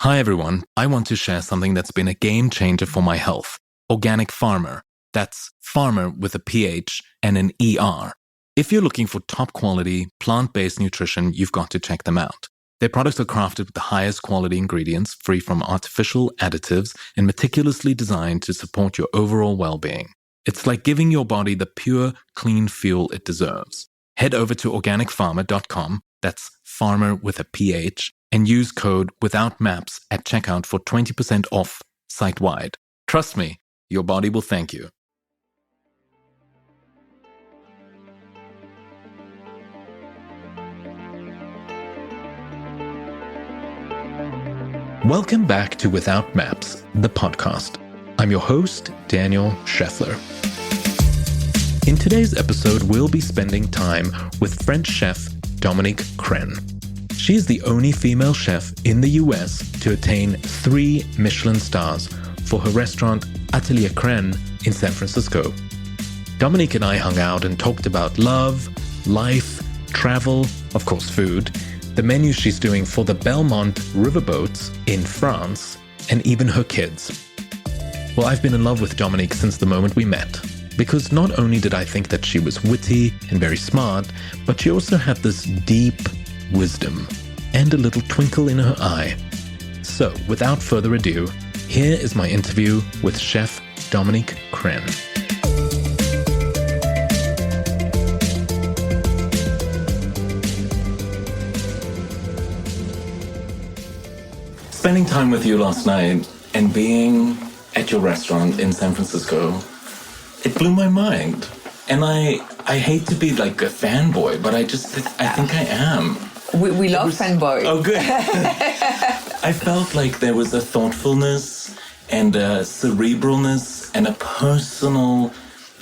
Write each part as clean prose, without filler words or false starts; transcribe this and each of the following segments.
Hi everyone, I want to share something that's been a game changer for my health. Organic Farmer. That's farmer with a PH and an ER. If you're looking for top quality, plant-based nutrition, you've got to check them out. Their products are crafted with the highest quality ingredients, free from artificial additives, and meticulously designed to support your overall well-being. It's like giving your body the pure, clean fuel it deserves. Head over to organicfarmer.com, that's farmer with a PH, and use code WithoutMaps at checkout for 20% off site-wide. Trust me, your body will thank you. Welcome back to Without Maps, the podcast. I'm your host, Daniel Scheffler. In today's episode, we'll be spending time with French chef Dominique Crenn. She is the only female chef in the US to attain 3 Michelin stars for her restaurant Atelier Crenn in San Francisco. Dominique and I hung out and talked about love, life, travel, of course food, the menu she's doing for the Belmond riverboats in France, and even her kids. Well, I've been in love with Dominique since the moment we met, because not only did I think that she was witty and very smart, but she also had this deep wisdom and a little twinkle in her eye. So, without further ado, here is my interview with Chef Dominique Crenn. Spending time with you last night and being at your restaurant in San Francisco, it blew my mind. And I hate to be like a fanboy, but I think I am. We love fanboy. Oh, good. I felt like there was a thoughtfulness and a cerebralness and a personal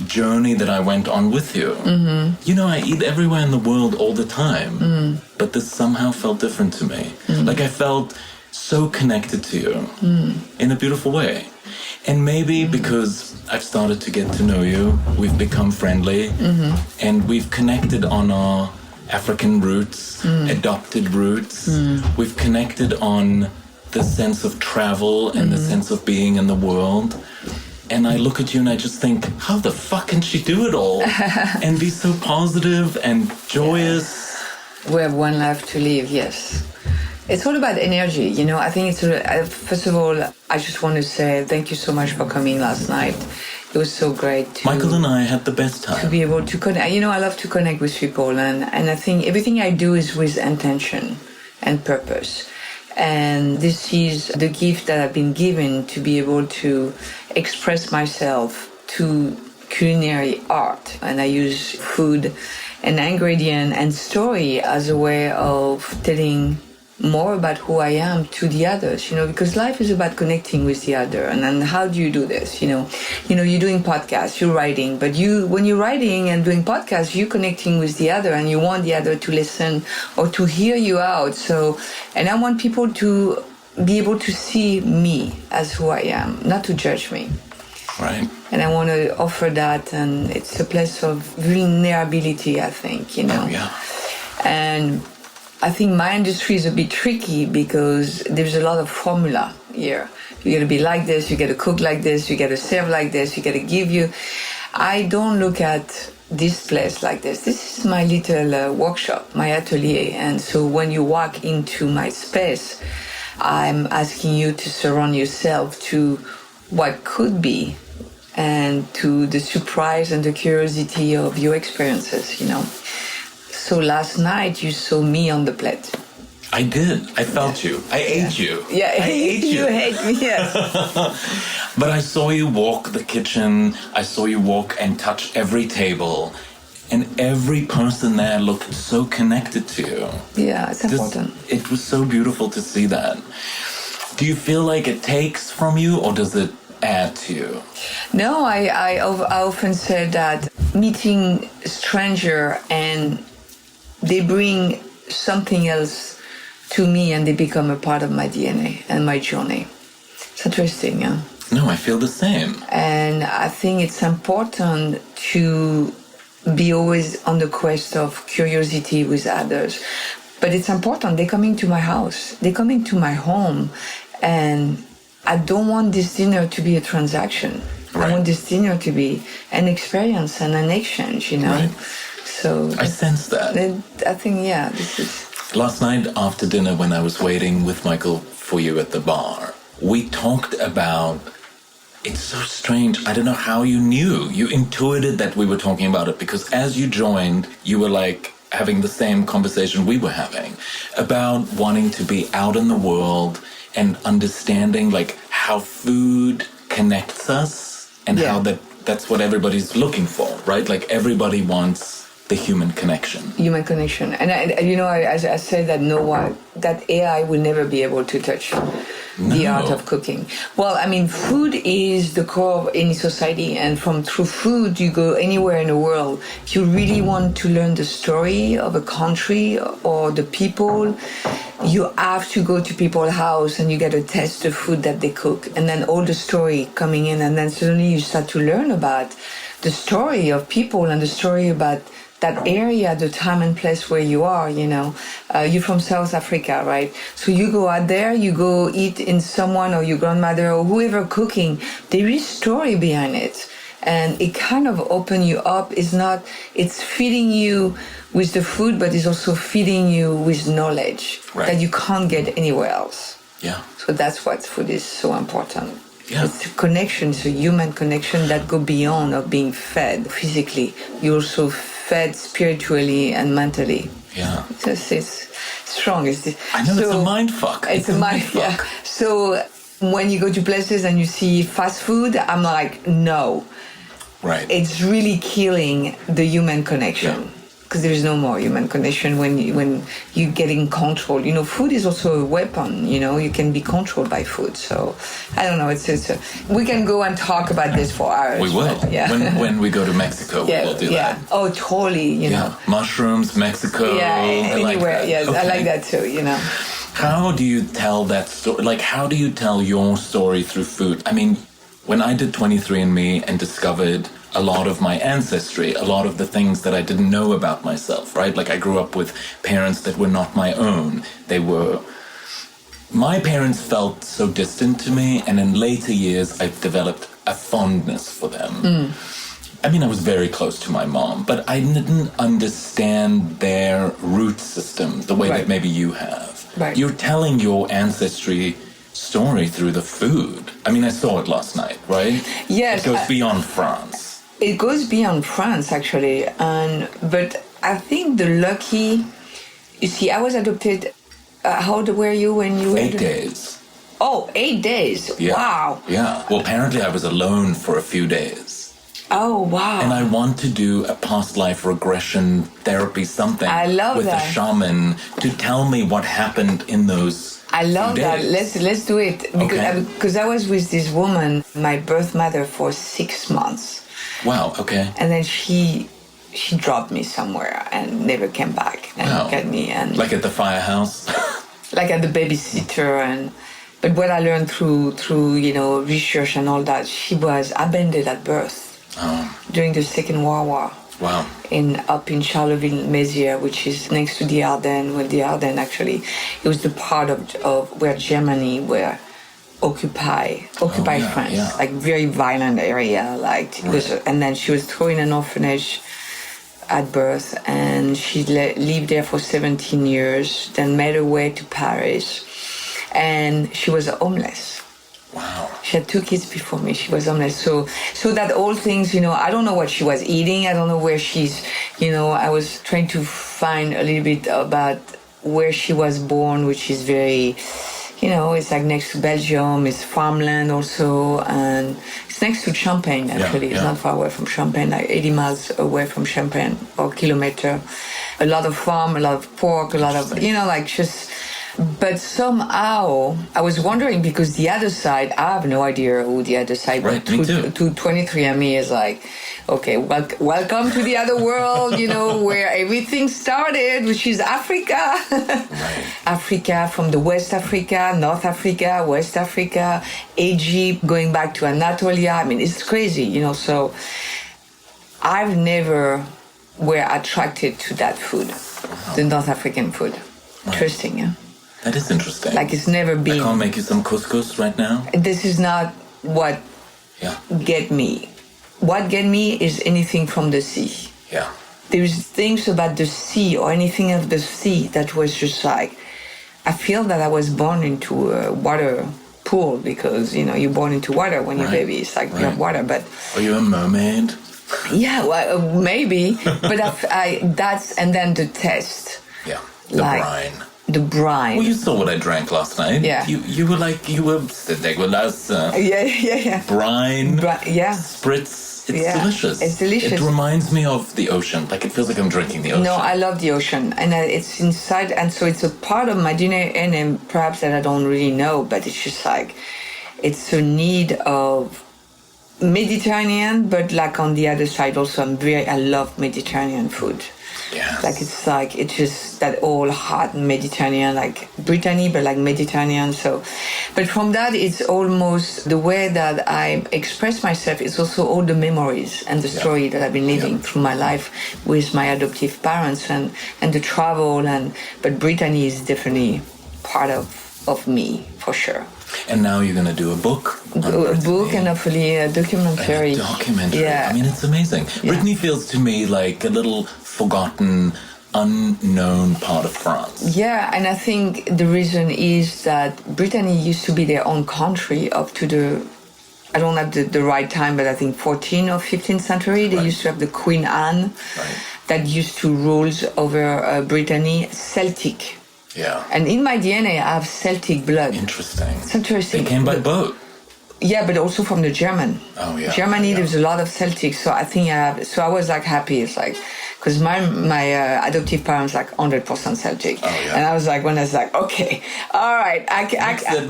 journey that I went on with you. Mm-hmm. You know, I eat everywhere in the world all the time, but this somehow felt different to me. Like I felt so connected to you in a beautiful way. And maybe because I've started to get to know you, we've become friendly, and we've connected on our African roots, adopted roots. We've connected on the sense of travel and the sense of being in the world. And I look at you and I just think, how the fuck can she do it all? And be so positive and joyous. We have one life to live, yes. It's all about energy, you know. I think first of all, I just want to say thank you so much for coming last night. It was so great. Michael and I had the best time. To be able to connect. You know, I love to connect with people. And I think everything I do is with intention and purpose. And this is the gift that I've been given to be able to express myself to culinary art. And I use food and ingredient and story as a way of telling more about who I am to the others, you know, because life is about connecting with the other. And how do you do this? You know, you're doing podcasts, you're writing, but when you're writing and doing podcasts, you're connecting with the other and you want the other to listen or to hear you out. So, and I want people to be able to see me as who I am, not to judge me. Right. And I want to offer that, and it's a place of vulnerability, I think, you know. Oh, yeah. And I think my industry is a bit tricky because there's a lot of formula here. You got to be like this, you got to cook like this, you got to serve like this, you got to give you. I don't look at this place like this. This is my little workshop, my atelier. And so when you walk into my space, I'm asking you to surround yourself to what could be and to the surprise and the curiosity of your experiences, you know. So last night you saw me on the plate. I did. I felt you. I ate you. Yeah, I ate you. You ate me, yes. But I saw you walk the kitchen. I saw you walk and touch every table. And every person there looked so connected to you. Yeah, it's important. It was so beautiful to see that. Do you feel like it takes from you or does it add to you? No, I often say that meeting a stranger and they bring something else to me and they become a part of my DNA and my journey. It's interesting, yeah? No, I feel the same. And I think it's important to be always on the quest of curiosity with others. But it's important, they're coming to my house, they're coming to my home, And I don't want this dinner to be a transaction. Right. I want this dinner to be an experience and an exchange, you know. Right. So I sense that. I think, this is... Last night after dinner, when I was waiting with Michael for you at the bar, we talked about... It's so strange. I don't know how you knew. You intuited that we were talking about it because as you joined, you were like having the same conversation we were having about wanting to be out in the world and understanding like how food connects us and how that's what everybody's looking for, right? Like everybody wants the human connection. Human connection. And I say that that AI will never be able to touch the art of cooking. Well, I mean, food is the core of any society, and through food, you go anywhere in the world. If you really want to learn the story of a country or the people, you have to go to people's house and you get to taste the food that they cook, and then all the story coming in, and then suddenly you start to learn about the story of people and the story about that area, the time and place where you are, You're from South Africa, right? So you go out there, you go eat in someone or your grandmother or whoever cooking, there is story behind it. And it kind of open you up. It's feeding you with the food, but it's also feeding you with knowledge that you can't get anywhere else. Yeah. So that's what food is so important. Yeah. It's a connection, it's a human connection that go beyond of being fed physically. You also fed spiritually and mentally. Yeah. It's strong. I know, it's a mind fuck. It's a mind fuck. Yeah. So when you go to places and you see fast food, I'm like, no. Right. It's really killing the human connection. Because there is no more human connection when you get in control. Food is also a weapon. You can be controlled by food. So I don't know. We can go and talk about this for hours. We will. But, yeah. When we go to Mexico, we'll do that. Oh, totally. You know. Mushrooms, Mexico. Yeah, anywhere. Yes, I like that too. How do you tell that story? Like, how do you tell your story through food? I mean, when I did 23andMe and discovered a lot of my ancestry, a lot of the things that I didn't know about myself, right? Like I grew up with parents that were not my own. My parents felt so distant to me, and in later years, I've developed a fondness for them. I mean, I was very close to my mom, but I didn't understand their root system the way that maybe you have. Right. You're telling your ancestry story through the food. I mean, I saw it last night, right? Yes. It goes beyond France. It goes beyond France, actually. But I think you see, I was adopted. How old were you when you were? 8 days. Oh, 8 days. Yeah. Wow. Yeah. Well, apparently I was alone for a few days. Oh, wow. And I want to do a past life regression therapy, something. I love with that. a shaman to tell me what happened in those I love few that. days. Let's do it. Because I was with this woman, my birth mother, for 6 months. Wow, okay. And then she dropped me somewhere and never came back and looked at me. And like at the firehouse? Like at the babysitter. But what I learned through research and all that, she was abandoned at birth during the Second World War. Wow. Up in Charleville-Mézières, which is next to the Ardennes. Well, the Ardennes, actually, it was the part of where Germany were occupy France, like very violent area. Like it was, and then she was thrown in an orphanage at birth, and she lived there for 17 years. Then made her way to Paris, and she was homeless. Wow. She had 2 kids before me. She was homeless. So that all things, I don't know what she was eating. I don't know where she's. I was trying to find a little bit about where she was born, which is very. It's like next to Belgium, it's farmland also, and it's next to Champagne, actually. It's not far away from Champagne, like 80 miles away from Champagne, or kilometer. A lot of farm, a lot of pork, a lot of, But somehow, I was wondering, because the other side, I have no idea who the other side was. Right, me too. To 23andMe is like, okay, welcome to the other world, where everything started, which is Africa. Right. Africa, from the West Africa, North Africa, West Africa, Egypt, going back to Anatolia. I mean, it's crazy, so I've never were attracted to that food, the North African food. Right. Interesting, yeah? That is interesting. Like it's never been. I can't make you some couscous right now. This is not what get me. What get me is anything from the sea. Yeah. There's things about the sea or anything of the sea that was just like, I feel that I was born into a water pool because, you're born into water when you're a baby. It's like you have water, but... Are you a mermaid? Yeah, well, maybe. But and then the taste. Yeah, the brine. The brine. Well, you saw what I drank last night. Yeah. You were dégueulasse. Yeah. Brine. Spritz. It's delicious. It's delicious. It reminds me of the ocean. Like, it feels like I'm drinking the ocean. No, I love the ocean. And it's inside. And so it's a part of my DNA and perhaps that I don't really know. But it's just like, it's a need of Mediterranean. But like on the other side also, I love Mediterranean food. Yeah. Like it's just that all hot Mediterranean, like Brittany, but like Mediterranean. So, but from that, it's almost the way that I express myself. It's also all the memories and the story that I've been living through my life with my adoptive parents and the travel. But Brittany is definitely part of me for sure. And now you're going to do a book. A book and hopefully a documentary. Yeah. I mean, it's amazing. Yeah. Brittany feels to me like a little forgotten, unknown part of France. Yeah, and I think the reason is that Brittany used to be their own country up to I don't have the right time, but I think 14th or 15th century. They used to have the Queen Anne that used to rule over Brittany, Celtic. Yeah. And in my DNA, I have Celtic blood. Interesting. It's interesting. They came by boat. Yeah, but also from the German. Oh, yeah. Germany, there's a lot of Celtic. So I think so I was like happy. It's like, because my adoptive parents like 100% Celtic. Oh, yeah. And I was like, okay, all right.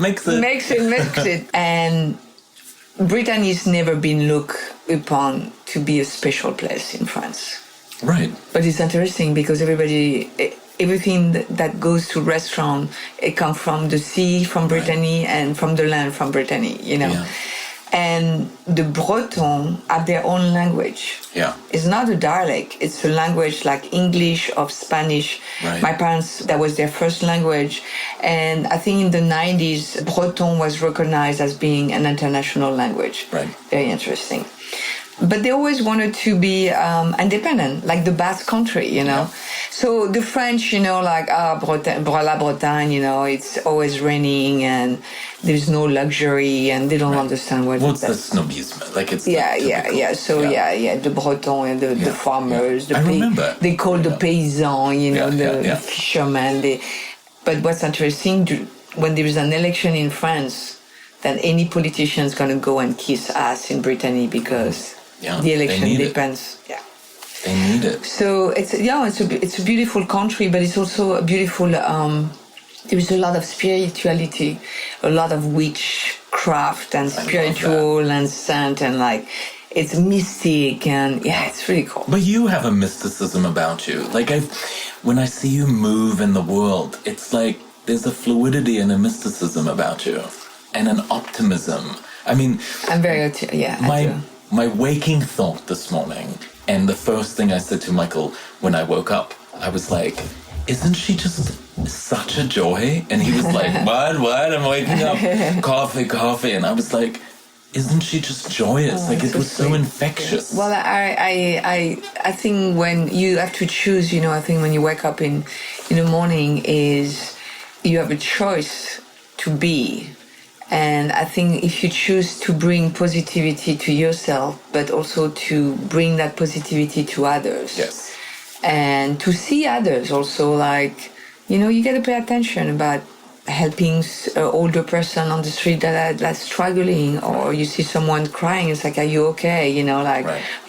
Mix it. And Brittany's never been looked upon to be a special place in France. Right. But it's interesting because everything that goes to restaurant, it comes from the sea, from Brittany, and from the land, from Brittany, Yeah. And the Breton have their own language. Yeah. It's not a dialect. It's a language like English or Spanish. Right. My parents, that was their first language. And I think in the 90s, Breton was recognized as being an international language. Right. Very interesting. But they always wanted to be independent, like the Basque country, Yeah. So the French, like La Bretagne, it's always raining and there's no luxury and they don't understand what's the snobisme? Like it's yeah. So the Breton and the farmers. I remember. They call the paysans, the fishermen. But what's interesting, when there is an election in France, then any politician is going to go and kiss ass in Brittany because the election depends. Yeah. They need it. So it's a beautiful country, but it's also a beautiful. There is a lot of spirituality, a lot of witchcraft and spiritual and saint and like it's mystic and it's really cool. But you have a mysticism about you. Like when I see you move in the world, it's like there's a fluidity and a mysticism about you and an optimism. I mean, I'm very my waking thought this morning. And the first thing I said to Michael when I woke up, I was like, isn't she just such a joy? And he was like, what? I'm waking up. Coffee. And I was like, isn't she just joyous? Like, it was so infectious. Well, I think when you have to choose, I think when you wake up in the morning is you have a choice to be. And I think if you choose to bring positivity to yourself, but also to bring that positivity to others. Yes. And to see others also, like, you got to pay attention about helping an older person on the street that's struggling, or you see someone crying, it's like, are you okay?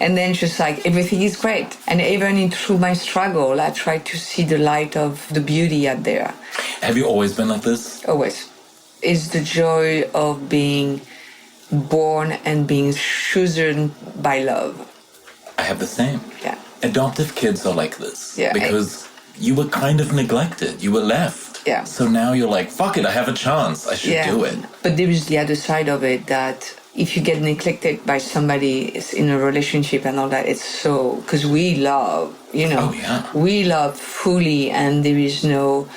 And then just like, everything is great. And even through my struggle, I try to see the light of the beauty out there. Have you always been like this? Always. It's the joy of being born and being chosen by love. I have the same. Yeah. Adoptive kids are like this. Yeah. Because you were kind of neglected. You were left. Yeah. So now you're like, fuck it, I have a chance. I should do it. But there is the other side of it that if you get neglected by somebody in a relationship and all that, it's so... Because we love, we love fully and there is no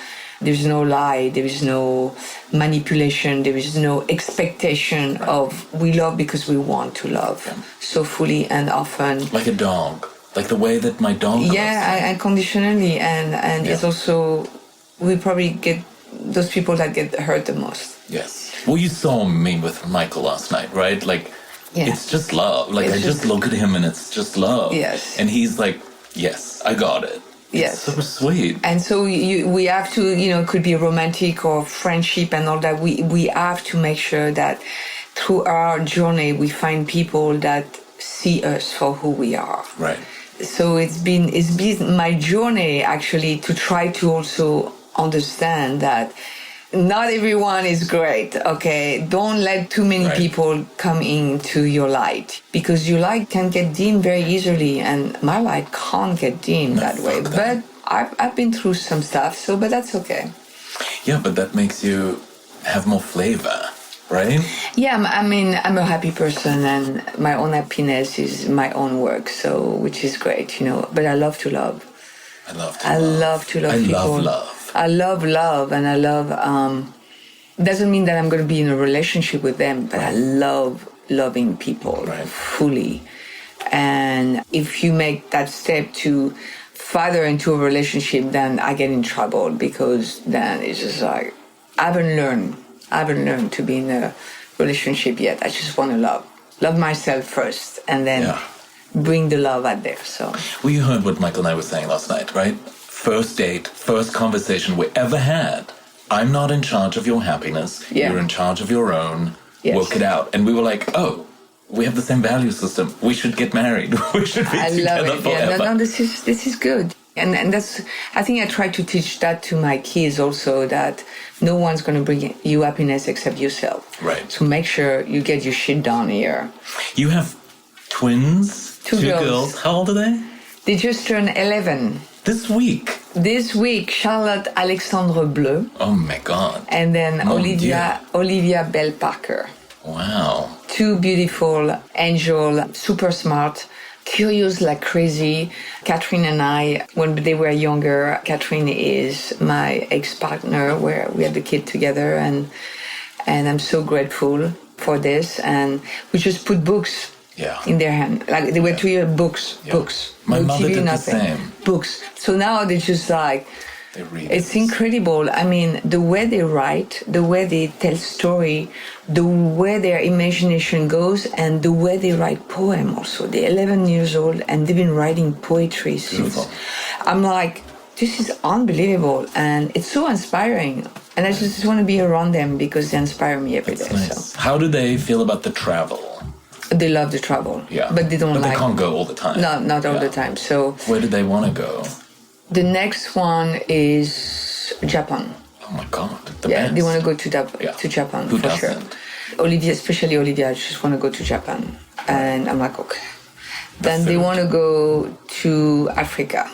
There's no lie, there is no manipulation, there is no expectation of we love because we want to love so fully and often. Like a dog, like the way that my dog loves. Yeah, unconditionally, and it's also, we probably get those people that get hurt the most. Yes. Well, you saw me with Michael last night, right? Like, it's just love. Like, I just look at him and it's just love. Yes. And he's like, yes, I got it. Yes. It's so sweet. And so we have to, it could be romantic or friendship and all that. We have to make sure that through our journey, we find people that see us for who we are. Right. So it's been my journey, actually, to try to also understand that not everyone is great, okay? Don't let too many people come into your light, because your light can get dimmed very easily, and my light can't get dimmed that way. But I've been through some stuff, but that's okay. Yeah, but that makes you have more flavor, right? Yeah, I'm a happy person, and my own happiness is my own work, which is great, But I love to love. I love to love people. I love love. I love love, and I love, doesn't mean that I'm going to be in a relationship with them, but I love loving people fully. And if you make that step to further into a relationship, then I get in trouble, because then it's just like, I haven't learned to be in a relationship yet. I just want to love myself first, and then bring the love out there. So, well, you heard what Michael and I were saying last night, right? First date, first conversation we ever had. I'm not in charge of your happiness. You're in charge of your own. Work it out. And we were like, oh, we have the same value system. We should get married. We should be together forever. Yeah, no, this is good. And that's, I think I try to teach that to my kids also, that no one's going to bring you happiness except yourself. Right. So make sure you get your shit done here. You have twins? Two girls. How old are they? They just turned 11. This week, Charlotte Alexandre Bleu. Oh my God. And then Olivia Bell Parker. Wow. Two beautiful angels, super smart, curious like crazy. Catherine and I, when they were younger, Catherine is my ex-partner, where we had the kid together, and I'm so grateful for this. And we just put books in their hand. Like, they were 2 years, books. My no mother TV, did nothing. the same. Books. So now they're just like, they read it's incredible. I mean, the way they write, the way they tell story, the way their imagination goes, and the way they write poem also. They're 11 years old, and they've been writing poetry since. I'm like, this is unbelievable, and it's so inspiring. And I just want to be around them, because they inspire me every day. Nice. So. How do they feel about the travel? They love the travel, but they don't But like. they can't go all the time. No, not all the time. So where do they want to go? The next one is Japan. Oh my God! They want to go to Japan. Who for doesn't? Sure. Olivia, especially Olivia, just want to go to Japan, and I'm like, okay. Then they want to go to Africa.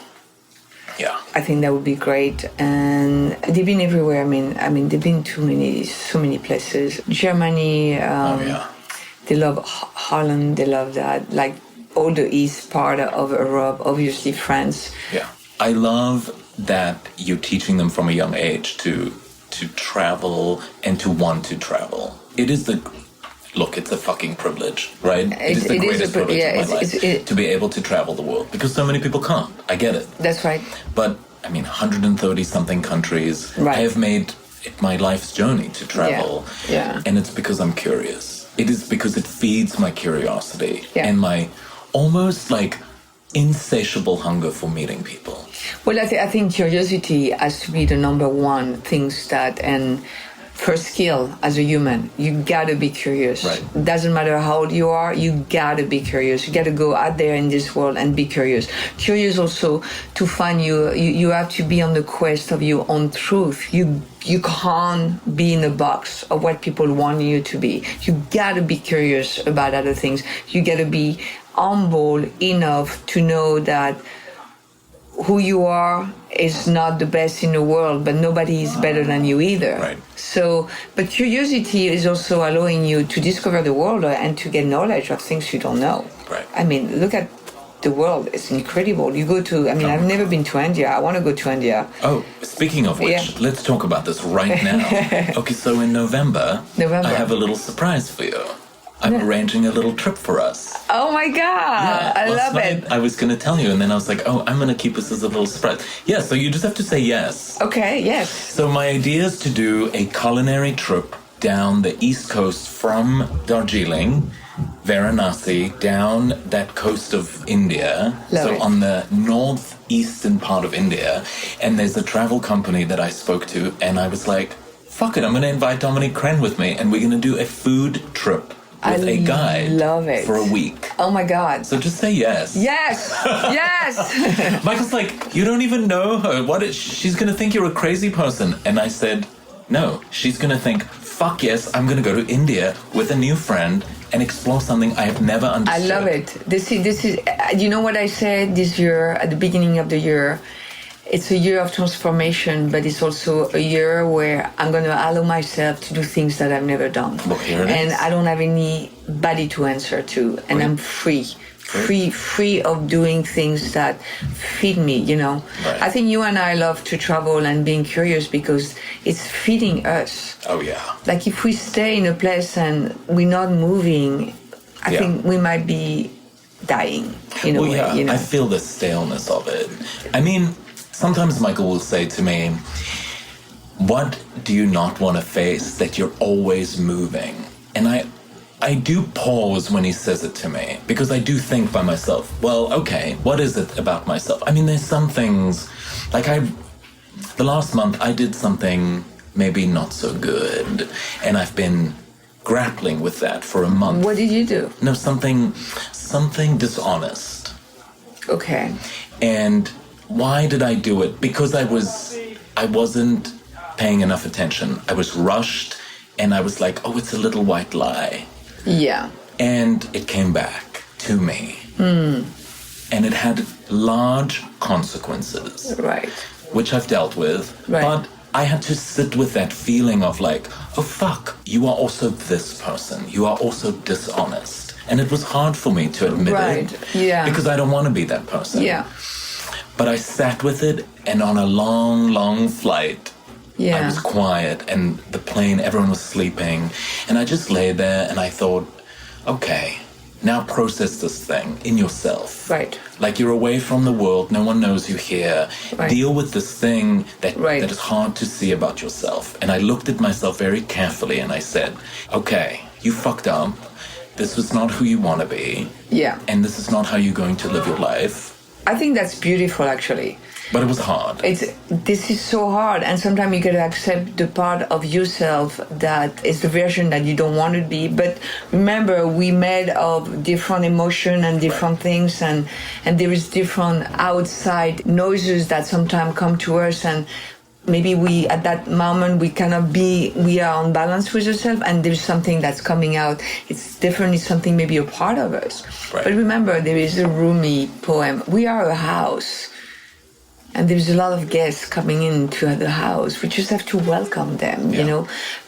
Yeah, I think that would be great. And they've been everywhere. I mean, they've been to so many places. Germany. They love Holland. They love that, like all the east part of Europe. Obviously, France. Yeah, I love that you're teaching them from a young age to travel and to want to travel. It is it's a fucking privilege, right? It is the greatest privilege of my life to be able to travel the world, because so many people can't. I get it. That's right. But 130 something countries. Right. I have made it my life's journey to travel. Yeah. And it's because I'm curious. It is because it feeds my curiosity and my almost like insatiable hunger for meeting people. Well, I think curiosity has to be the number one things and first skill as a human. You gotta be curious. Right. Doesn't matter how old you are, you gotta be curious. You gotta go out there in this world and be curious. Curious also to find you have to be on the quest of your own truth. You can't be in a box of what people want you to be. You gotta be curious about other things. You gotta be humble enough to know that who you are is not the best in the world, but nobody is better than you either. Right. So, but curiosity is also allowing you to discover the world and to get knowledge of things you don't know. Right. I mean, look at the world. It's incredible. You go to, I've never been to India. I want to go to India. Oh, speaking of which, let's talk about this right now. Okay, so in November, I have a little surprise for you. I'm arranging a little trip for us. Oh my God, I love it. I was going to tell you, and then I was like, I'm going to keep this as a little surprise. Yeah, so you just have to say yes. Okay, yes. So my idea is to do a culinary trip down the East Coast from Darjeeling, Varanasi, down that coast of India. Love it. On the northeastern part of India. And there's a travel company that I spoke to, and I was like, fuck it, I'm going to invite Dominique Crenn with me, and we're going to do a food trip with a guide. Love it. For a week. Oh my God. So just say yes. Yes. Yes. Michael's like, you don't even know her. She's going to think you're a crazy person. And I said, no, she's going to think, fuck yes, I'm going to go to India with a new friend and explore something I have never understood. I love it. This is, you know what I said this year, at the beginning of the year? It's a year of transformation, but it's also a year where I'm going to allow myself to do things that I've never done. Well, here it and is. I don't have anybody to answer to, and I'm free of doing things that feed me, you know. Right. I think you and I love to travel and being curious because it's feeding us. Oh, yeah. Like if we stay in a place and we're not moving, I think we might be dying in a way, you know. I feel the staleness of it. I mean, sometimes Michael will say to me, what do you not want to face that you're always moving? And I do pause when he says it to me, because I do think by myself, well, okay, what is it about myself? I mean, there's some things, like the last month I did something maybe not so good, and I've been grappling with that for a month. What did you do? No, something dishonest. Okay. And why did I do it? Because I wasn't paying enough attention. I was rushed, and I was like, oh, it's a little white lie. Yeah. And it came back to me. And it had large consequences. Right. Which I've dealt with. Right. But I had to sit with that feeling of like, oh, fuck, you are also this person. You are also dishonest. And it was hard for me to admit it. Yeah. Because I don't want to be that person. Yeah. But I sat with it, and on a long, long flight, Yeah. I was quiet, and the plane, everyone was sleeping, and I just lay there, and I thought, okay, now process this thing in yourself. Right. Like you're away from the world, no one knows you're here. Right. Deal with this thing that Right. is hard to see about yourself. And I looked at myself very carefully, and I said, okay, you fucked up. This was not who you want to be. Yeah. And this is not how you're going to live your life. I think that's beautiful, actually. But it was hard. This is so hard, and sometimes you gotta accept the part of yourself that is the version that you don't want to be. But remember, we made of different emotion and different things, and there is different outside noises that sometimes come to us, and maybe we at that moment we are on balance with yourself, and there's something that's coming out. It's definitely something, maybe a part of us. Right. But remember, there is a Rumi poem. We are a house. And there's a lot of guests coming into the house. We just have to welcome them, you know.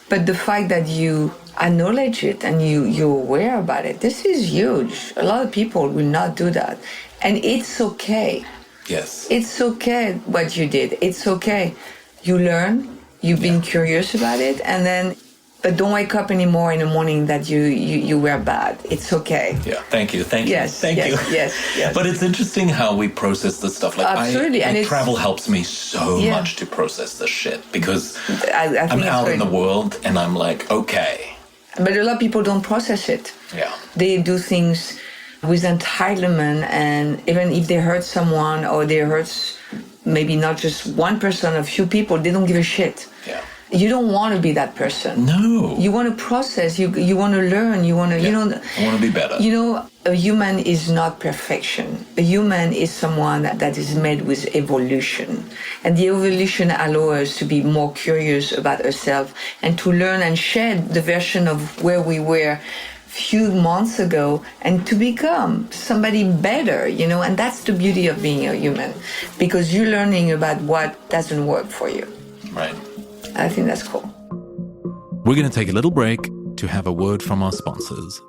But the fact that you acknowledge it and you're aware about it, this is huge. A lot of people will not do that. And it's okay. Yes. It's okay what you did. It's okay. You learn, you've been curious about it, and then, but don't wake up anymore in the morning that you were bad. It's okay. Yeah, thank you. Yes, thank you. Yes. But it's interesting how we process this stuff. Like, absolutely. And travel helps me so much to process this shit, because I think I'm out great. in the world and I'm like, okay. But a lot of people don't process it. Yeah. They do things with entitlement, and even if they hurt someone or they hurt maybe not just one person, a few people, they don't give a shit. Yeah. You don't want to be that person. No. You want to process. You want to learn. You want to. You know. I want to be better. You know, a human is not perfection. A human is someone that is made with evolution, and the evolution allows us to be more curious about ourselves and to learn and shed the version of where we were few months ago and to become somebody better, you know. And that's the beauty of being a human, because you're learning about what doesn't work for you. Right. I think that's cool. We're going to take a little break to have a word from our sponsors.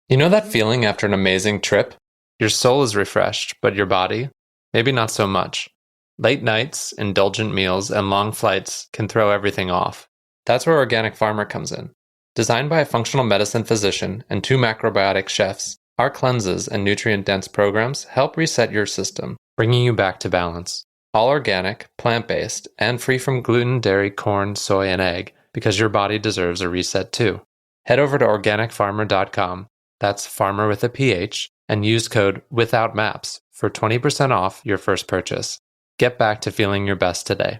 You know that feeling after an amazing trip? Your soul is refreshed, but your body? Maybe not so much. Late nights, indulgent meals, and long flights can throw everything off. That's where Organic Farmer comes in. Designed by a functional medicine physician and 2 macrobiotic chefs, our cleanses and nutrient-dense programs help reset your system, bringing you back to balance. All organic, plant-based, and free from gluten, dairy, corn, soy, and egg, because your body deserves a reset too. Head over to organicfarmer.com, that's farmer with a PH, and use code WITHOUTMAPS for 20% off your first purchase. Get back to feeling your best today.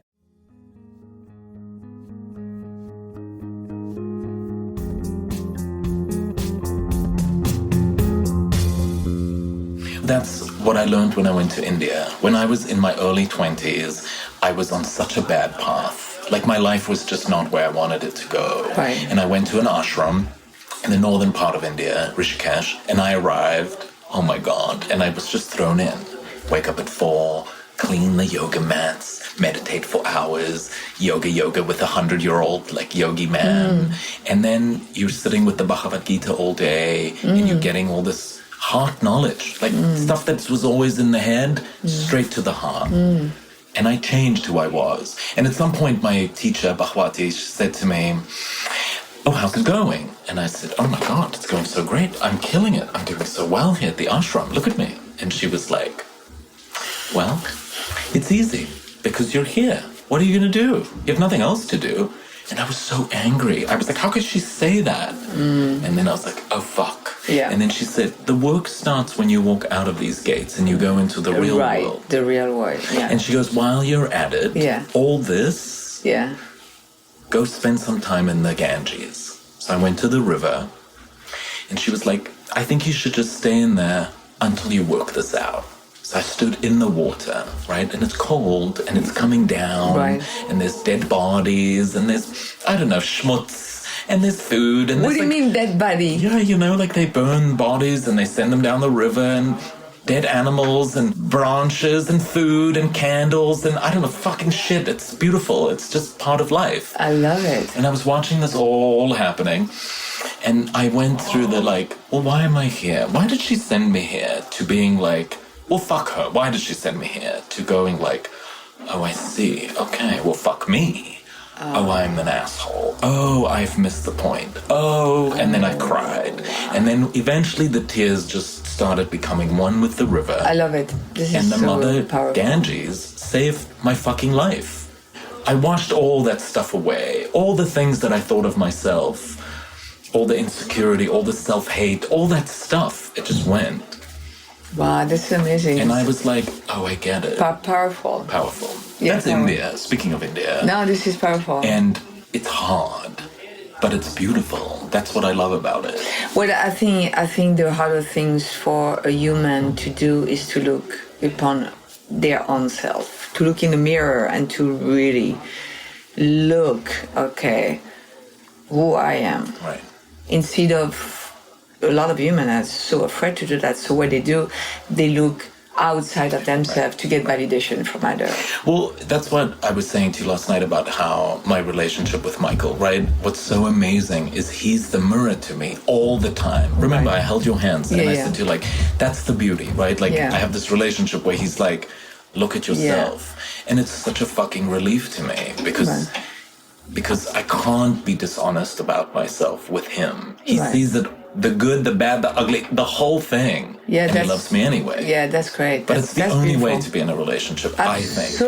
That's what I learned when I went to India. When I was in my early 20s, I was on such a bad path. Like my life was just not where I wanted it to go. Right. And I went to an ashram in the northern part of India, Rishikesh, and I arrived, oh my God, and I was just thrown in. Wake up at 4, clean the yoga mats, meditate for hours, yoga with a 100-year-old like yogi man. And then you're sitting with the Bhagavad Gita all day and you're getting all this heart knowledge, like stuff that was always in the head, straight to the heart. And I changed who I was. And at some point, my teacher, Bhagwati, said to me, oh, how's it going? And I said, oh my God, it's going so great. I'm killing it. I'm doing so well here at the ashram. Look at me. And she was like, well, it's easy because you're here. What are you going to do? You have nothing else to do. And I was so angry. I was like, how could she say that? And then I was like, oh, fuck. Yeah. And then she said, the work starts when you walk out of these gates and you go into the real world. The real world, yeah. And she goes, while you're at it, all this, go spend some time in the Ganges. So I went to the river and she was like, I think you should just stay in there until you work this out. So I stood in the water, right? And it's cold and it's coming down and there's dead bodies and there's, I don't know, schmutz and there's food. And what do you mean dead body? Yeah, you know, like they burn bodies and they send them down the river and dead animals and branches and food and candles and I don't know, fucking shit. It's beautiful. It's just part of life. I love it. And I was watching this all happening and I went through the like, well, why am I here? Why did she send me here? To being like, well, fuck her. Why did she send me here? To going like, oh, I see. Okay, well, fuck me. Oh, I'm an asshole. Oh, I've missed the point. Oh, and then I cried. And then eventually the tears just started becoming one with the river. I love it. This and is the so mother powerful. Ganges saved my fucking life. I washed all that stuff away. All the things that I thought of myself. All the insecurity, all the self-hate, all that stuff. It just went. Wow, that's amazing. And I was like, oh, I get it. Powerful. Powerful. Yeah, That's India. Speaking of India. No, this is powerful. And it's hard, but it's beautiful. That's what I love about it. Well, I think the harder things for a human to do is to look upon their own self, to look in the mirror and to really look, okay, who I am. Right. Instead of a lot of humans are so afraid to do that. So what they do, they look outside of themselves to get validation from others. Well, that's what I was saying to you last night about how my relationship with Michael, right? What's so amazing is he's the mirror to me all the time. Remember, I held your hands and I said to you, like, that's the beauty, right? Like, I have this relationship where he's like, look at yourself. And it's such a fucking relief to me because I can't be dishonest about myself with him. He sees it, the good, the bad, the ugly, the whole thing. Yeah, and he loves me anyway. Yeah, that's great. But it's the only way to be in a relationship, I think.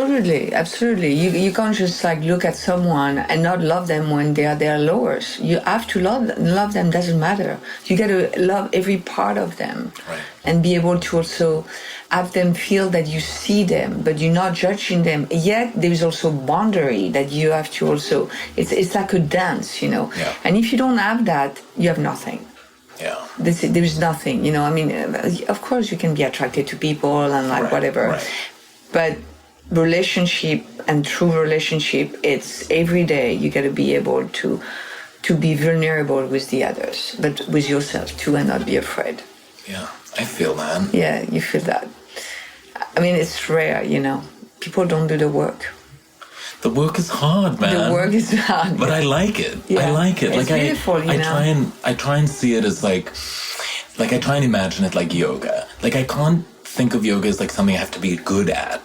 Absolutely. You can't just like look at someone and not love them when they are their lowers. You have to love them, doesn't matter. You got to love every part of them. Right. And be able to also have them feel that you see them, but you're not judging them. Yet there is also boundary that you have to also, it's like a dance, you know. Yeah. And if you don't have that, you have nothing. Yeah. There is nothing, you know. I mean, of course you can be attracted to people and like whatever. Right. But relationship and true relationship, it's every day you got to be able to be vulnerable with the others, but with yourself too, and not be afraid. Yeah, I feel that. Yeah, you feel that. I mean, it's rare, you know. People don't do the work. The work is hard, man. The work is hard. But I like it. Yeah. I like it. It's like beautiful, I try and see it as like Like I try and imagine it like yoga. Like I can't think of yoga as like something I have to be good at,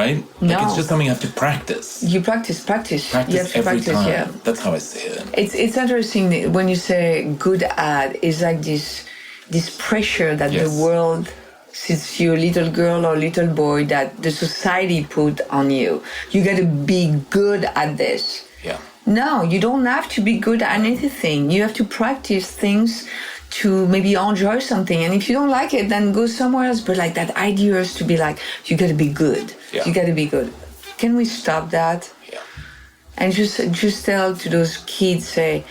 right? No. Like it's just something you have to practice. You practice. Practice You have to every practice, time. yeah. That's how I see it. It's interesting that when you say good at, it's like this pressure that Yes. the world, since you're a little girl or little boy, that the society put on you. You got to be good at this. Yeah. No, you don't have to be good at anything. You have to practice things to maybe enjoy something. And if you don't like it, then go somewhere else. But like that idea is to be like, you got to be good. Yeah. You got to be good. Can we stop that? Yeah. And just tell to those kids, say,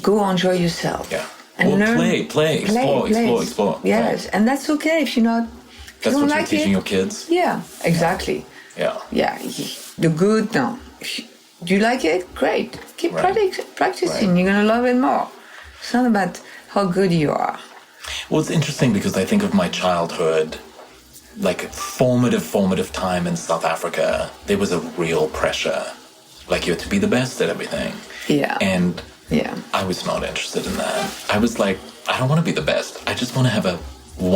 go enjoy yourself. Yeah. And Or learn. play, explore. Yes, and that's okay if you're not. If That's you don't what you're like teaching it. your kids? Yeah, exactly. Yeah. Yeah, the good. No, do you like it? Great. Keep Right. practicing. Right. You're gonna love it more. It's not about how good you are. Well, it's interesting because I think of my childhood, like formative time in South Africa. There was a real pressure. Like you had to be the best at everything. Yeah. And Yeah. I was not interested in that. I was like, I don't want to be the best. I just want to have a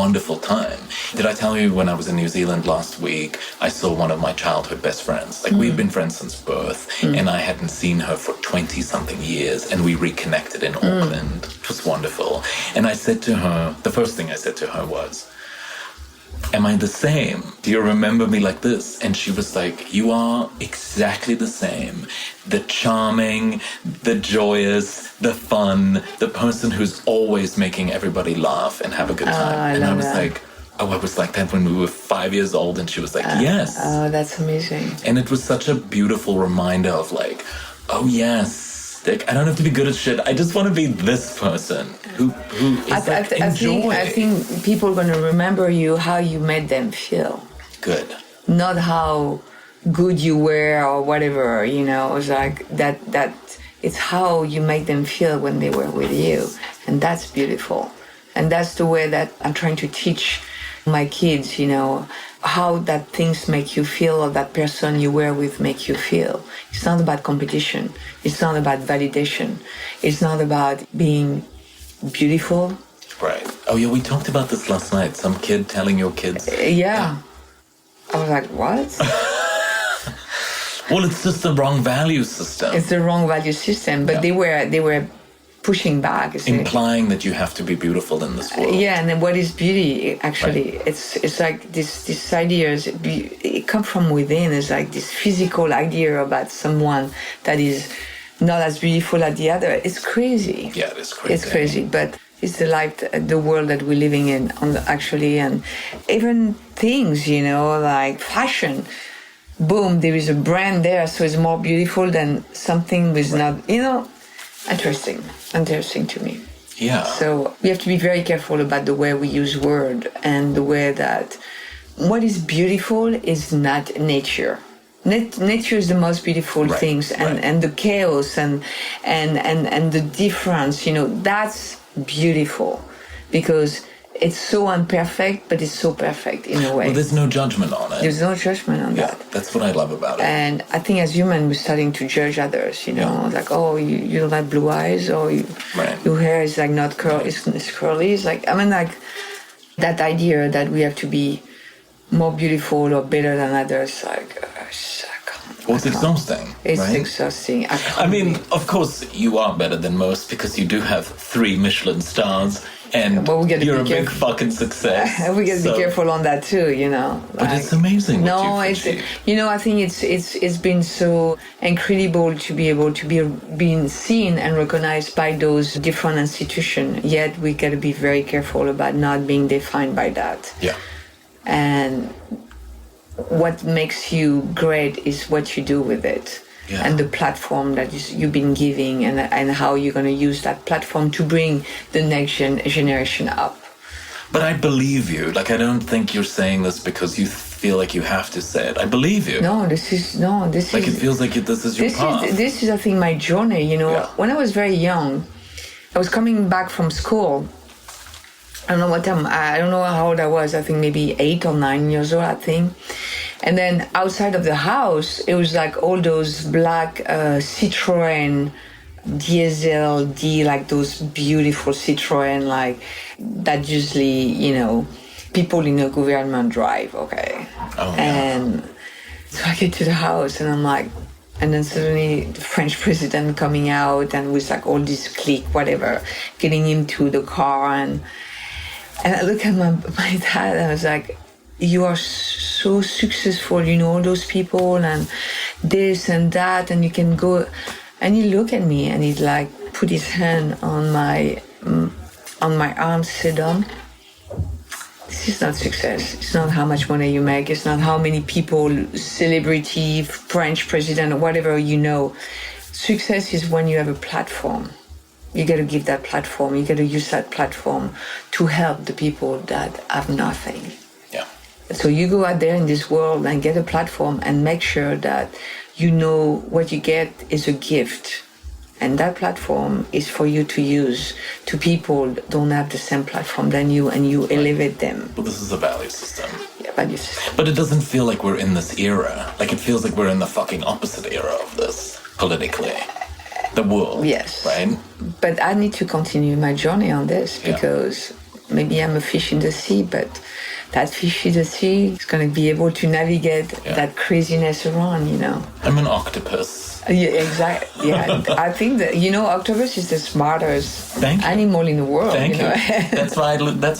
wonderful time. Did I tell you when I was in New Zealand last week, I saw one of my childhood best friends. Like we've been friends since birth and I hadn't seen her for 20 something years and we reconnected in Auckland. It was wonderful. And I said to her, the first thing I said to her was, am I the same? Do you remember me like this? And she was like, you are exactly the same. The charming, the joyous, the fun, the person who's always making everybody laugh and have a good time. I And I love was that. like, oh, I was like that when we were 5 years old. And she was like, yes. Oh, that's amazing. And it was such a beautiful reminder of like, oh, yes. Like, I don't have to be good at shit. I just want to be this person who is like, enjoy. I think people are gonna remember you how you made them feel, Good. not how good you were or whatever. You know, it's like that. It's how you make them feel when they were with you, and that's beautiful. And that's the way that I'm trying to teach my kids. You know, how that things make you feel or that person you were with make you feel. It's not about competition. It's not about validation. It's not about being beautiful. Right. Oh, yeah, we talked about this last night. Some kid telling your kids. Yeah. I was like, what? Well, it's just the wrong value system. It's the wrong value system. But Yeah. they were pushing back. You see. Implying that you have to be beautiful in this world. Yeah, and then what is beauty? Actually, it's like this idea. It comes from within. It's like this physical idea about someone that is not as beautiful as the other. It's crazy. Yeah, it is crazy. It's crazy, but it's the life, the world that we're living in. Actually, and even things, you know, like fashion. Boom, there is a brand there, so it's more beautiful than something with not, you know. Interesting to me. Yeah. So we have to be very careful about the way we use word and the way that what is beautiful is not nature. Nature is the most beautiful Right, things, and the chaos and the difference. You know, that's beautiful because it's so imperfect, but it's so perfect in a way. Well, there's no judgment on it. There's no judgment on Yeah, that. that's what I love about it. And I think as humans, we're starting to judge others, you know, like, oh, you don't have blue eyes, or Right. your hair is like not curly, it's curly. It's like, I mean, like that idea that we have to be more beautiful or better than others, like, Well, it's exhausting. It's right? exhausting. I mean, of course, you are better than most because you do have 3 Michelin stars and But we gotta you're a be big careful. fucking success. We got to So- be careful on that too, you know. But it's amazing what No, you've it's achieved. you know, I think it's been so incredible to be able to be being seen and recognized by those different institutions. Yet we got to be very careful about not being defined by that. Yeah. And what makes you great is what you do with it. Yeah. And the platform that you've been giving, and how you're going to use that platform to bring the next generation up. But I believe you. Like, I don't think you're saying this because you feel like you have to say it. I believe you. This is Like, it feels like this is your path. This is, I think, my journey. You know, Yeah. when I was very young, I was coming back from school. I don't know what time. I don't know how old I was. I think maybe 8 or 9 years old, I think. And then outside of the house, it was like all those black Citroen diesel D, like those beautiful Citroën, like that usually, people in the government drive, okay? Oh, yeah. And so I get to the house and I'm like, and then suddenly the French president coming out and with like all this clique, whatever, getting into the car. And I look at my dad and I was like, you are so successful, all those people and this and that, and you can go. And he looked at me and he like put his hand on my arm, said, this is not success. It's not how much money you make. It's not how many people, celebrity, French president, whatever Success is when you have a platform. You got to give that platform. You got to use that platform to help the people that have nothing. Yeah. So you go out there in this world and get a platform and make sure that what you get is a gift. And that platform is for you to use to people that don't have the same platform than you, and you elevate them. Well, this is a value system. Yeah, value system. But it doesn't feel like we're in this era. Like, it feels like we're in the fucking opposite era of this, politically. The world. Yes. Right? But I need to continue my journey on this because maybe I'm a fish in the sea, but that fish in the sea is going to be able to navigate that craziness around, I'm an octopus. Yeah, exactly. Yeah, I think that octopus is the smartest animal in the world. Thank you. That's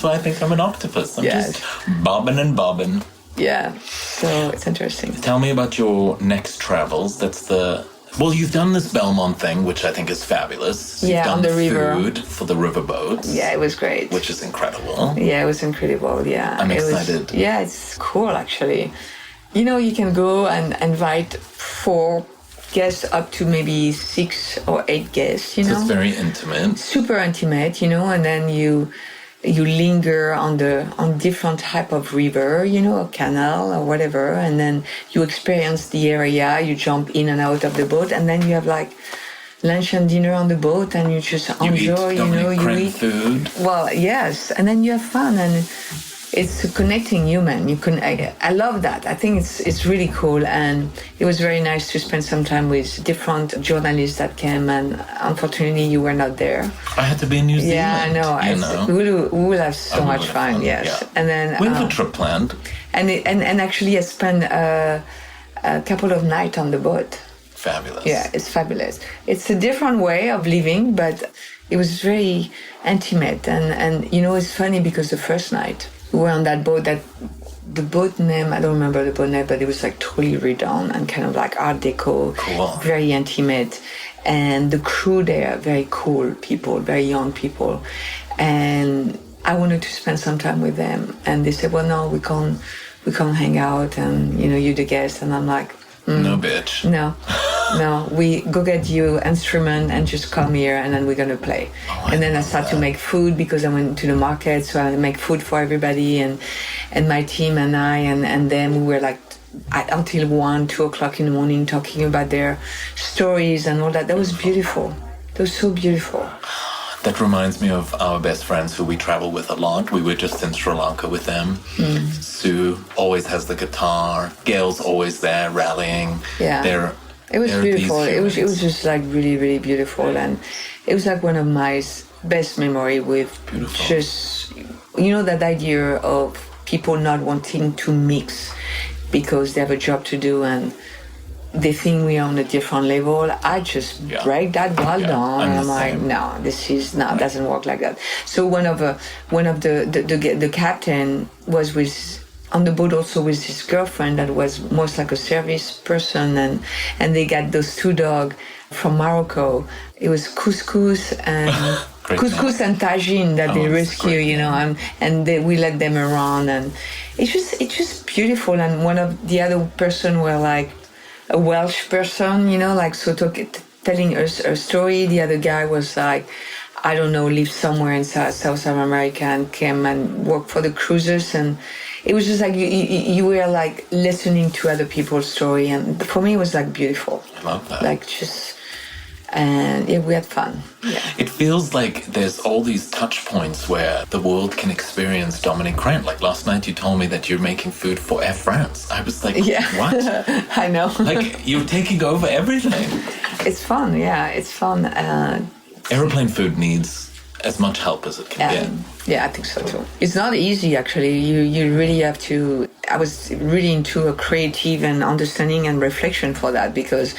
why I think I'm an octopus. I'm just bobbing and bobbing. Yeah, so it's interesting. Tell me about your next travels. Well, you've done this Belmond thing, which I think is fabulous. You've done on the river. Food for the riverboats. Yeah, it was great. Which is incredible. Yeah, it was incredible. Yeah, I'm excited. It's cool actually. You can go and invite 4 guests up to maybe 6 or 8 guests. So it's very intimate. Super intimate, and then you linger on different type of river, a canal or whatever, and then you experience the area, you jump in and out of the boat, and then you have like lunch and dinner on the boat, and you just enjoy, you eat food. Well, yes, and then you have fun, and it's connecting human. I love that. I think it's really cool, and it was very nice to spend some time with different journalists that came, and unfortunately you were not there. I had to be in New Zealand. Yeah, I know. We will have so much fun. Yes, yeah. And then we have a trip planned. And actually I spent a couple of nights on the boat. Fabulous. Yeah, it's fabulous. It's a different way of living, but it was very intimate, and it's funny because the first night we were on that boat, the boat name, I don't remember the boat name, but it was like totally redone and kind of like Art Deco, cool. Very intimate. And the crew there, very cool people, very young people. And I wanted to spend some time with them. And they said, well, no, we can't hang out and, you're the guest. And I'm like, no, bitch. No, we go get you instrument and just come here and then we're going to play. And then I started to make food because I went to the market, so I make food for everybody and my team and I, and then we were like until 1, 2 o'clock in the morning talking about their stories and all that. That was beautiful. That was so beautiful. That reminds me of our best friends who we travel with a lot. We were just in Sri Lanka with them. Sue always has the guitar. Gail's always there rallying. Yeah. It was beautiful. It was just like really, really beautiful. And it was like one of my best memory with just, that idea of people not wanting to mix because they have a job to do and they think we are on a different level. I just break that wall down, and I'm like, no, doesn't work like that. So one of the captain was on the boat also with his girlfriend that was most like a service person, and they got those 2 dogs from Morocco. It was couscous and couscous and tagine that they rescue, and we let them around, and it's just beautiful. And one of the other person were like a Welsh person, telling us a story. The other guy was like, I don't know, lived somewhere in South America and came and worked for the cruises. And it was just like you were like listening to other people's story. And for me, it was like beautiful. I love that. And we had fun. Yeah. It feels like there's all these touch points where the world can experience Dominique Crenn. Like last night you told me that you're making food for Air France. I was like, what? I know. Like you're taking over everything. It's fun. Yeah, it's fun. Aeroplane food needs as much help as it can get. Yeah, I think so too. It's not easy, actually. You really have to. I was really into a creative and understanding and reflection for that, because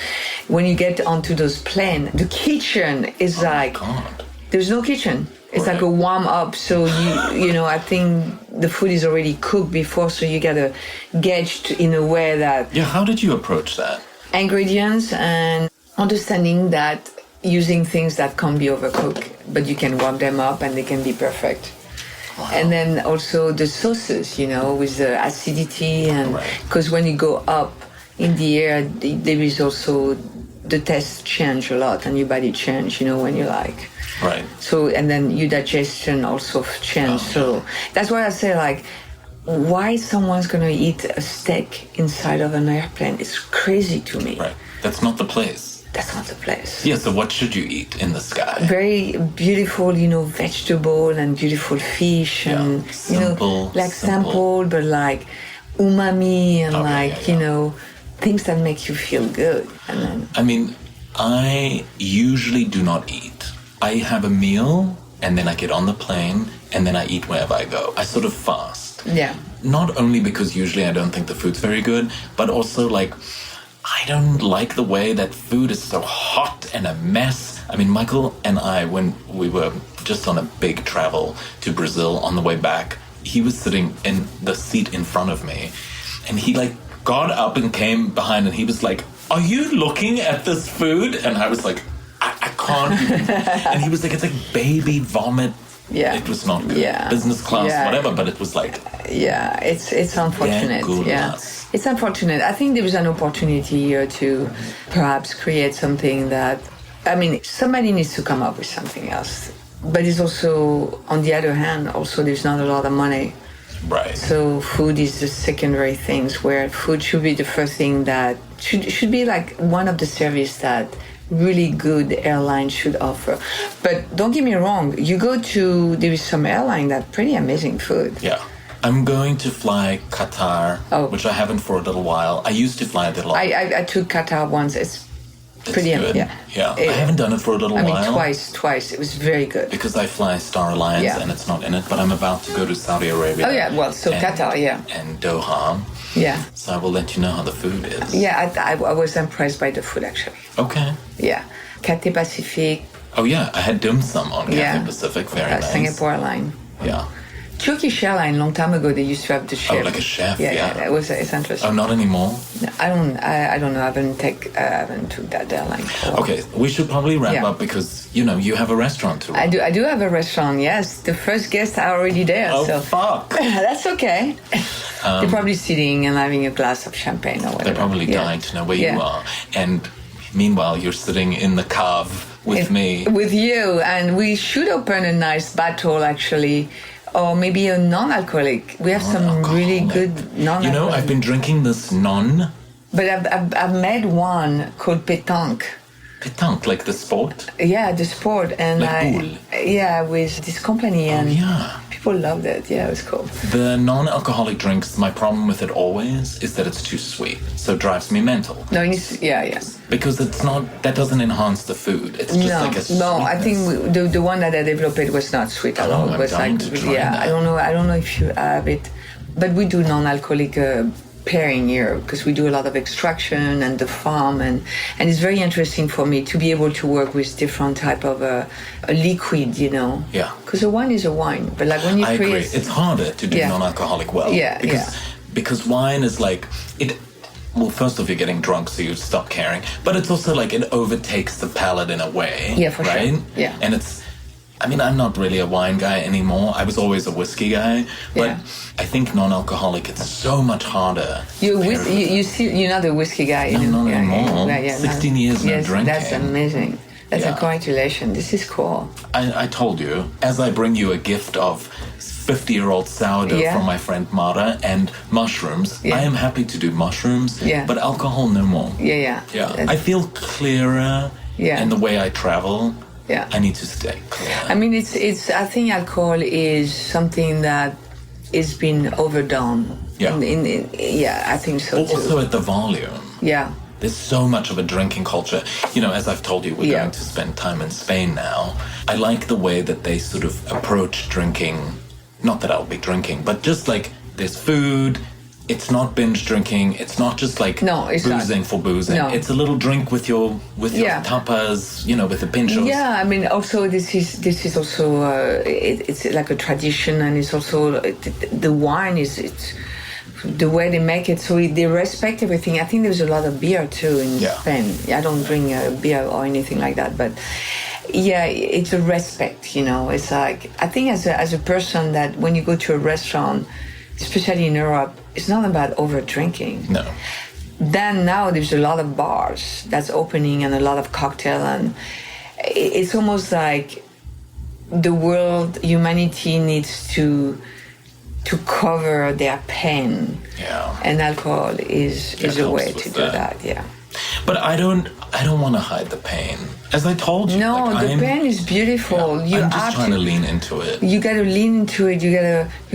when you get onto those planes, the kitchen is there's no kitchen. It's like a warm up. So I think the food is already cooked before, so you gotta gauge in a way that. Yeah, how did you approach that? Ingredients and understanding that using things that can't be overcooked, but you can warm them up and they can be perfect. Wow. And then also the sauces, with the acidity, and because when you go up in the air, there is also the taste change a lot and your body change, when you like. Right. So, and then your digestion also change. So that's why I say, why someone's going to eat a steak inside of an airplane is crazy to me. Right. That's not the place. That's not the place. Yeah, so what should you eat in the sky? Very beautiful, vegetable and beautiful fish and, simple, simple, but umami and things that make you feel good. And then, I usually do not eat. I have a meal and then I get on the plane and then I eat wherever I go. I sort of fast. Yeah. Not only because usually I don't think the food's very good, but also I don't like the way that food is so hot and a mess. Michael and I, when we were just on a big travel to Brazil on the way back, he was sitting in the seat in front of me and he got up and came behind and he was like, "Are you looking at this food?" And I was like, I can't even. And he was like, "It's like baby vomit." Yeah. It was not good. Yeah. Business class, whatever, but it was Yeah, it's unfortunate. Yeah. It's unfortunate. I think there was an opportunity here to perhaps create something that, somebody needs to come up with something else. But it's also, on the other hand, also there's not a lot of money. Right. So food is the secondary things, where food should be the first thing that should be one of the service that really good airlines should offer. But don't get me wrong, there is some airline that pretty amazing food. Yeah. I'm going to fly Qatar, which I haven't for a little while. I used to fly it a lot. I took Qatar once. It's pretty good. Yeah. I haven't done it for a little while. Twice. It was very good. Because I fly Star Alliance and it's not in it, but I'm about to go to Saudi Arabia. Oh yeah, Qatar, and Doha. Yeah. So I will let you know how the food is. Yeah, I was impressed by the food, actually. Okay. Yeah. Cathay Pacific. Oh yeah, I had dim sum on Cathay Pacific. Very nice. Singapore Airlines. Yeah. Turkish Airlines, long time ago, they used to have the chef. Oh, like a chef, Yeah, it's interesting. Oh, not anymore? No, I don't know. I haven't took that airline. Okay, we should probably wrap up because, you have a restaurant to run. I do have a restaurant, yes. The first guests are already there. Oh, so. fuck. That's okay. They're probably sitting and having a glass of champagne or whatever. They're probably dying to know where you are. And meanwhile, you're sitting in the cave with me. With you. And we should open a nice bottle, actually. Or maybe a non-alcoholic. We have some really good non-alcoholic. I've been drinking this non. But I've made one called pétanque. Pétanque, like the sport? Yeah, the sport. And boule. With this company. And people loved it. Yeah, it was cool. The non-alcoholic drinks, my problem with it always is that it's too sweet. So it drives me mental. No, yes. Because that doesn't enhance the food. It's just like a sweetness. No, I think the one that I developed was not sweet at all. It was that. I don't know if you have it, but we do non-alcoholic pairing here because we do a lot of extraction and the farm and it's very interesting for me to be able to work with different type of a liquid, Yeah. Because a wine is a wine, but when you agree. It's harder to do non-alcoholic well. Yeah. Because wine is it. Well, first off, you're getting drunk, so you stop caring. But it's also it overtakes the palate in a way. Yeah, for right? sure. Yeah. And I'm not really a wine guy anymore. I was always a whiskey guy. But I think non-alcoholic, it's so much harder. You're not a whiskey guy. No, not anymore. 16 years no drinking. That's amazing. That's a congratulations. This is cool. I told you, as I bring you a gift of 50-year-old sourdough from my friend Mara and mushrooms. I am happy to do mushrooms, but alcohol no more. Yeah. I feel clearer in the way I travel. Yeah. I need to stay clear. I think alcohol is something that is been overdone. Yeah. I think so too. Also at the volume. Yeah. There's so much of a drinking culture. You know, as I've told you, we're going to spend time in Spain now. I like the way that they sort of approach drinking. Not that I'll be drinking, but just like there's food. It's not binge drinking. It's not just like boozing for boozing. No. It's a little drink with your tapas, you know, with the pinchos. Yeah, I mean, also this is also it's like a tradition, and it's also the wine it's the way they make it. So they respect everything. I think there's a lot of beer too in Spain. I don't drink beer or anything like that, but yeah, it's a respect. You know, it's like I think as a person that when you go to a restaurant, especially in Europe, it's not about over drinking. No. Then now there's a lot of bars that's opening and a lot of cocktail, and it's almost like the world, humanity needs to cover their pain. Yeah. And alcohol is a way to do that. Yeah. But I don't want to hide the pain. As I told you. No, the pain is beautiful. Yeah, I'm just trying to lean into it. You got to lean into it. You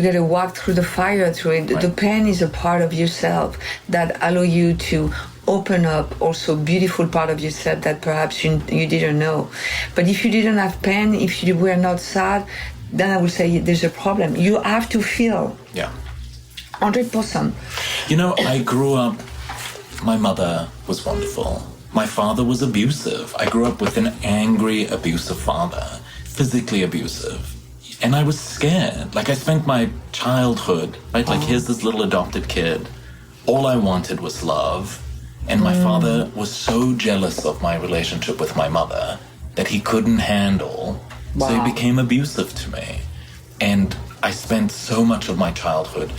got to walk through the fire through it. Right. The pain is a part of yourself that allow you to open up also beautiful part of yourself that perhaps you didn't know. But if you didn't have pain, if you were not sad, then I would say there's a problem. You have to feel. Yeah. 100%. You know, I grew up. My mother was wonderful. My father was abusive. I grew up with an angry, abusive father, physically abusive. And I was scared. Like, I spent my childhood, right? Like, here's this little adopted kid. All I wanted was love. And my father was so jealous of my relationship with my mother that he couldn't handle. Wow. So he became abusive to me. And I spent so much of my childhood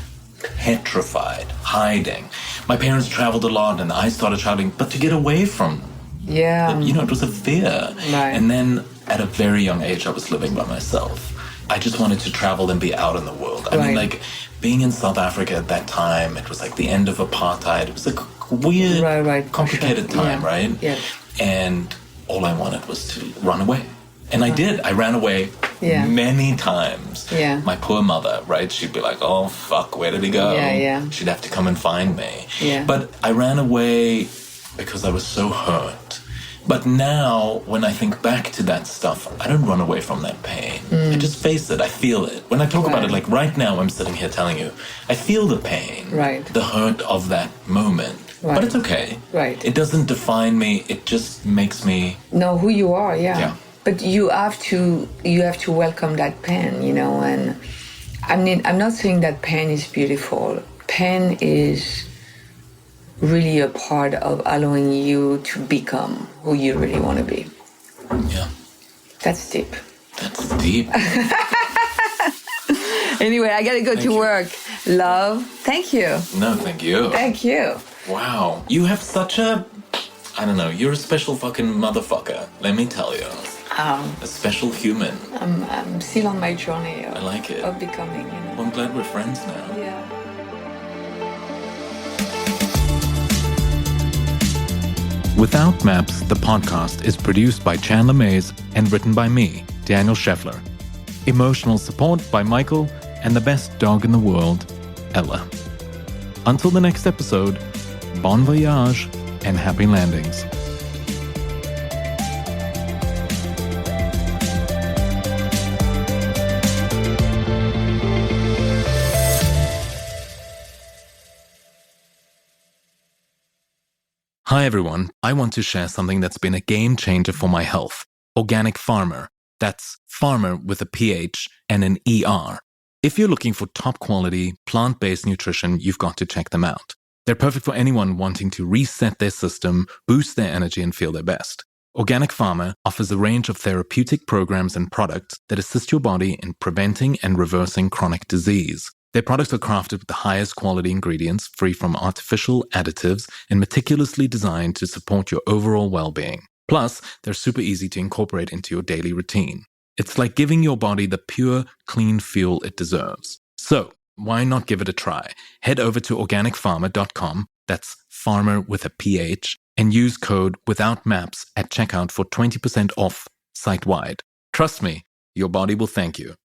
petrified, hiding. My parents traveled a lot and I started traveling, but to get away from you know, it was a fear. Right. And then at a very young age, I was living by myself. I just wanted to travel and be out in the world. I mean, like, being in South Africa at that time, it was like the end of apartheid. It was a weird, complicated time, right? Yeah. And all I wanted was to run away. And I did. I ran away many times. Yeah. My poor mother, right? She'd be like, oh, fuck, where did he go? Yeah. She'd have to come and find me. Yeah. But I ran away because I was so hurt. But now, when I think back to that stuff, I don't run away from that pain. I just face it. I feel it. When I talk about it, like right now, I'm sitting here telling you, I feel the pain. Right. The hurt of that moment. Right. But it's okay. Right. It doesn't define me. It just makes me know who you are. Yeah. But you have to welcome that pain, you know. And I mean, I'm not saying that pain is beautiful. Pain is really a part of allowing you to become who you really want to be. Yeah. That's deep. That's deep. Anyway, I gotta go to work. Love. Thank you. No, thank you. Thank you. Wow. You have such a, I don't know, you're a special fucking motherfucker, let me tell you. A special human. I'm still on my journey I like it. of becoming, you know. Well, I'm glad we're friends now. Yeah. Without Maps, the podcast is produced by Chandler Mays and written by me, Daniel Scheffler. Emotional support by Michael and the best dog in the world, Ella. Until the next episode, bon voyage and happy landings. Hi everyone, I want to share something that's been a game changer for my health. Organic Farmer. That's farmer with a PH and an ER. If you're looking for top quality, plant-based nutrition, you've got to check them out. They're perfect for anyone wanting to reset their system, boost their energy, and feel their best. Organic Farmer offers a range of therapeutic programs and products that assist your body in preventing and reversing chronic disease. Their products are crafted with the highest quality ingredients, free from artificial additives, and meticulously designed to support your overall well-being. Plus, they're super easy to incorporate into your daily routine. It's like giving your body the pure, clean fuel it deserves. So, why not give it a try? Head over to organicfarmer.com, that's farmer with a PH, and use code WithoutMaps at checkout for 20% off site-wide. Trust me, your body will thank you.